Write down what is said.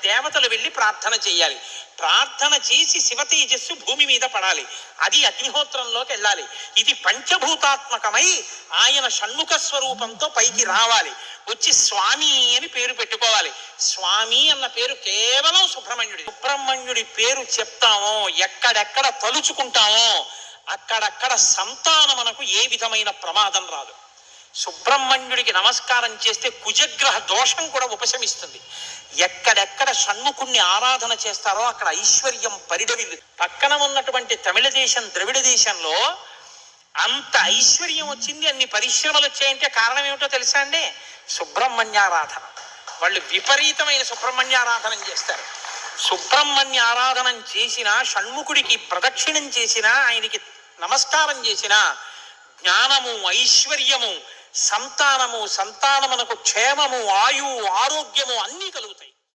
దేవతలు వెళ్ళి ప్రార్థన చేయాలి. ప్రార్థన చేసి శివ తేజస్సు భూమి మీద పడాలి. అది అగ్నిహోత్రంలోకి వెళ్ళాలి. ఇది పంచభూతాత్మకమై ఆయన షణ్ముఖ స్వరూపంతో పైకి రావాలి. వచ్చి స్వామి అని పేరు పెట్టుకోవాలి. స్వామి అన్న పేరు కేవలం సుబ్రహ్మణ్యుడి. సుబ్రహ్మణ్యుడి పేరు చెప్తామో, ఎక్కడెక్కడ తలుచుకుంటామో అక్కడక్కడ సంతానమునకు ఏ విధమైన ప్రమాదం రాదు. సుబ్రహ్మణ్యుడికి నమస్కారం చేస్తే కుజగ్రహ దోషం కూడా ఉపశమిస్తుంది. ఎక్కడెక్కడ షణ్ముఖుణ్ణి ఆరాధన చేస్తారో అక్కడ ఐశ్వర్యం పరిడవిల్లు. పక్కన ఉన్నటువంటి తమిళ దేశం, ద్రవిడ దేశంలో అంత ఐశ్వర్యం వచ్చింది, అన్ని పరిశ్రమలు వచ్చాయంటే కారణం ఏమిటో తెలుసా అండి? సుబ్రహ్మణ్యారాధన. వాళ్ళు విపరీతమైన సుబ్రహ్మణ్యారాధన చేస్తారు. సుబ్రహ్మణ్య ఆరాధనం చేసిన, షణ్ముఖుడికి ప్రదక్షిణం చేసిన, ఆయనకి నమస్కారం చేసిన జ్ఞానము, ఐశ్వర్యము, సంతానము, సంతానమునకు క్షేమము, ఆయువు, ఆరోగ్యము అన్నీ కలుగుతాయి.